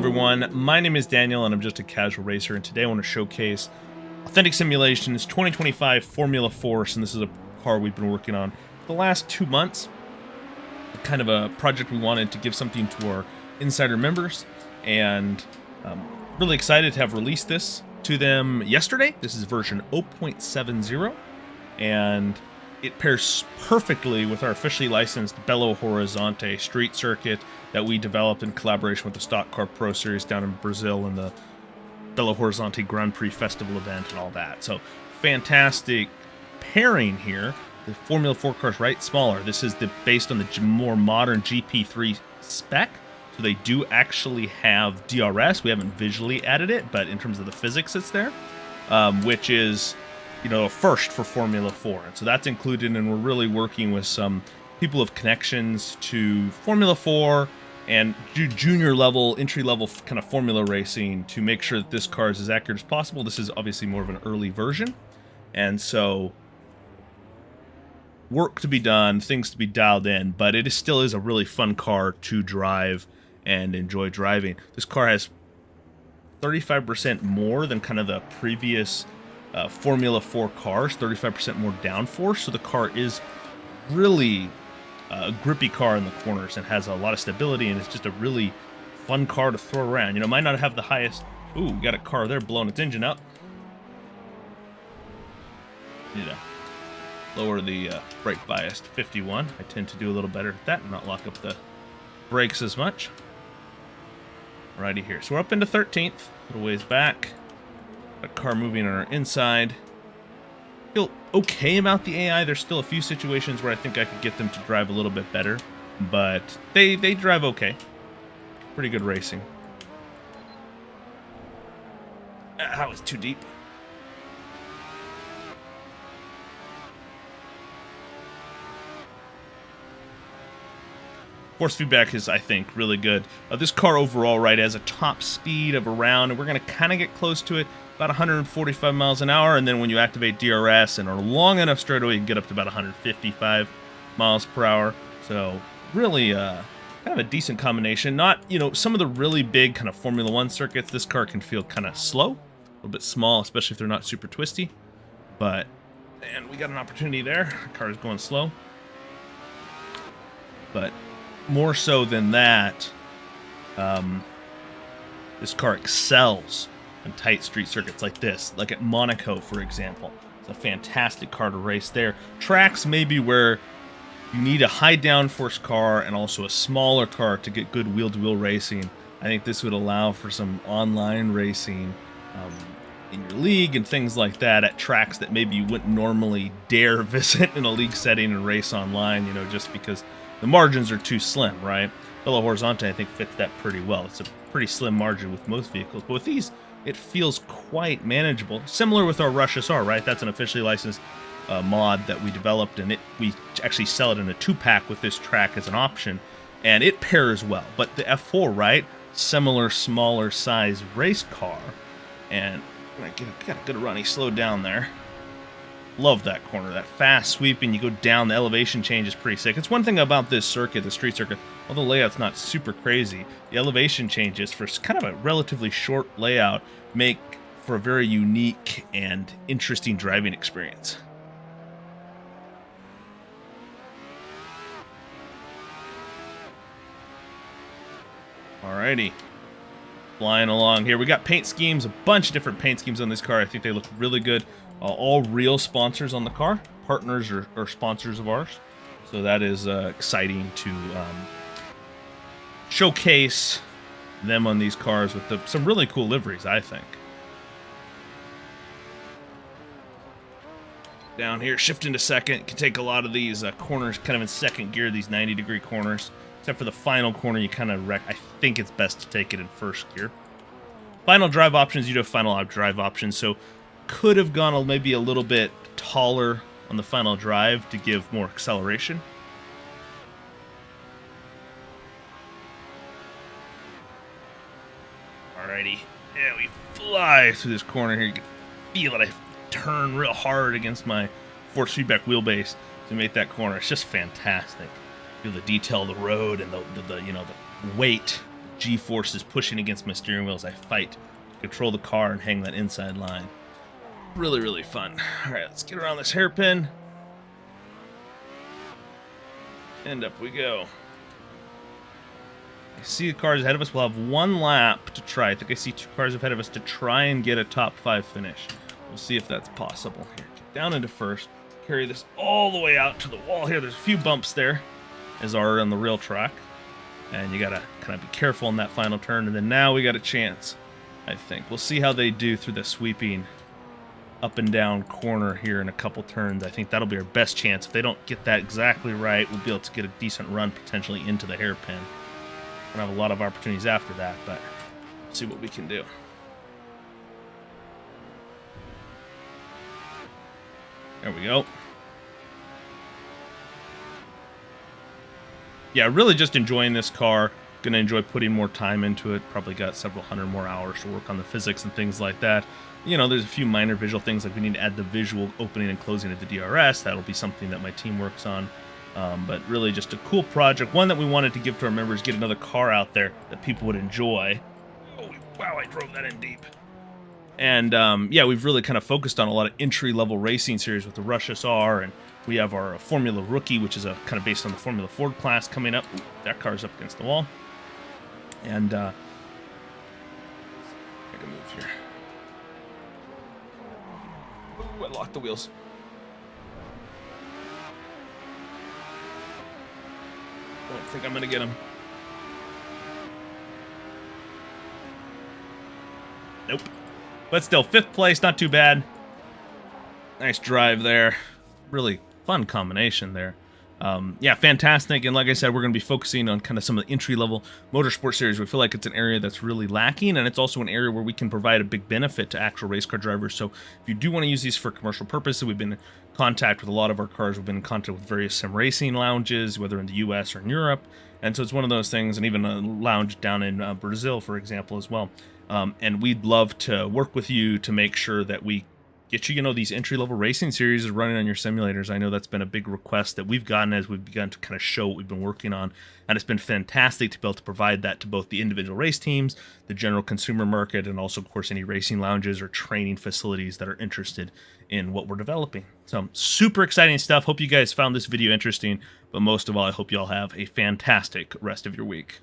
everyone, my name is Daniel and I'm just a casual racer, and today I want to showcase Authentic Simulations 2025 Formula Force, and this is a car we've been working on for the last 2 months. Kind of a project we wanted to give something to our insider members, and really excited to have released this to them yesterday. This is version 0.70, and it pairs perfectly with our officially licensed Belo Horizonte street circuit that we developed in collaboration with the Stock Car Pro Series down in Brazil and the Belo Horizonte Grand Prix Festival event and all that. So fantastic pairing here. The Formula 4 car's right smaller. This is based on the more modern GP3 spec. So they do actually have DRS. We haven't visually added it, but in terms of the physics, it's there, which is, you know, a first for Formula 4. And so that's included, and we're really working with some people with connections to Formula 4 and junior level, entry level kind of Formula racing to make sure that this car is as accurate as possible. This is obviously more of an early version, and so work to be done, things to be dialed in, but it still is a really fun car to drive and enjoy driving. This car has 35% more than kind of the previous Formula 4 cars, 35% more downforce, so the car is really a grippy car in the corners and has a lot of stability, and it's just a really fun car to throw around. You know, it might not have the highest... Ooh, we got a car there blowing its engine up. Need to lower the brake bias to 51. I tend to do a little better at that and not lock up the brakes as much. Alrighty here. So we're up into 13th, a little ways back. A car moving on our inside. Feel okay about the AI. There's still a few situations where I think I could get them to drive a little bit better, but they drive okay. Pretty good racing. That was too deep. Force feedback is, I think, really good. This car overall, right, has a top speed of around, and we're going to kind of get close to it, about 145 miles an hour, and then when you activate DRS and are long enough straightaway, you can get up to about 155 miles per hour. So really kind of a decent combination. Not, you know, some of the really big kind of Formula 1 circuits, this car can feel kind of slow, a little bit small, especially if they're not super twisty. But, man, we got an opportunity there. The car is going slow. But more so than that, this car excels on tight street circuits like this, like at Monaco, for example. It's a fantastic car to race there. Tracks maybe where you need a high downforce car and also a smaller car to get good wheel-to-wheel racing. I think this would allow for some online racing in your league and things like that at tracks that maybe you wouldn't normally dare visit in a league setting and race online, you know, just because the margins are too slim, right? Belo Horizonte, I think, fits that pretty well. It's a pretty slim margin with most vehicles, but with these, it feels quite manageable. Similar with our Rush SR, right? That's an officially licensed mod that we developed, and we actually sell it in a 2-pack with this track as an option, and it pairs well. But the F4, right? Similar, smaller size race car, and got a good run. He slowed down there. Love that corner, that fast sweeping. You go down, the elevation change is pretty sick. It's one thing about this circuit, the street circuit, although the layout's not super crazy, the elevation changes for kind of a relatively short layout make for a very unique and interesting driving experience. Alrighty. Flying along here. We got paint schemes, a bunch of different paint schemes on this car. I think they look really good. All real sponsors on the car, partners or sponsors of ours. So that is exciting to showcase them on these cars with some really cool liveries, I think. Down here, shifting to second. Can take a lot of these corners kind of in second gear, these 90-degree corners. Except for the final corner, you kind of wreck. I think it's best to take it in first gear. Final drive options, you do have final drive options, so could have gone maybe a little bit taller on the final drive to give more acceleration. Alrighty, yeah, we fly through this corner here. You can feel it. I turn real hard against my force feedback wheelbase to make that corner. It's just fantastic. Feel the detail of the road and the weight G-forces pushing against my steering wheel as I fight to control the car and hang that inside line. Really, really fun. All right, let's get around this hairpin. And up we go. I see the cars ahead of us. We'll have one lap to try. I think I see 2 cars ahead of us to try and get a top 5 finish. We'll see if that's possible. Here, get down into first. Carry this all the way out to the wall here. There's a few bumps there, as are on the real track. And you gotta kind of be careful in that final turn. And then now we got a chance, I think. We'll see how they do through the sweeping up and down corner here in a couple turns. I think that'll be our best chance. If they don't get that exactly right, we'll be able to get a decent run potentially into the hairpin. We're gonna have a lot of opportunities after that, but we'll see what we can do. There we go. Yeah, really just enjoying this car. Gonna enjoy putting more time into it. Probably got several hundred more hours to work on the physics and things like that. You know, there's a few minor visual things, like we need to add the visual opening and closing of the DRS. That'll be something that my team works on. But really just a cool project. One that we wanted to give to our members, get another car out there that people would enjoy. Oh, wow, I drove that in deep. And yeah, we've really kind of focused on a lot of entry-level racing series with the Rush SR, and we have our Formula Rookie, which is a kind of based on the Formula Ford class coming up. Ooh, that car's up against the wall. And I can move here. Ooh, I locked the wheels. I don't think I'm gonna get him. Nope. But still, 5th place, not too bad. Nice drive there. Really fun combination there. Yeah, fantastic. And like I said, we're going to be focusing on kind of some of the entry-level motorsport series. We feel like it's an area that's really lacking, and it's also an area where we can provide a big benefit to actual race car drivers. So if you do want to use these for commercial purposes, we've been in contact with a lot of our cars. We've been in contact with various sim racing lounges, whether in the US or in Europe. And so it's one of those things, and even a lounge down in Brazil, for example, as well. And we'd love to work with you to make sure that we get you, these entry-level racing series running on your simulators. I know that's been a big request that we've gotten as we've begun to kind of show what we've been working on, and it's been fantastic to be able to provide that to both the individual race teams, the general consumer market, and also, of course, any racing lounges or training facilities that are interested in what we're developing. So, super exciting stuff. Hope you guys found this video interesting, but most of all, I hope you all have a fantastic rest of your week.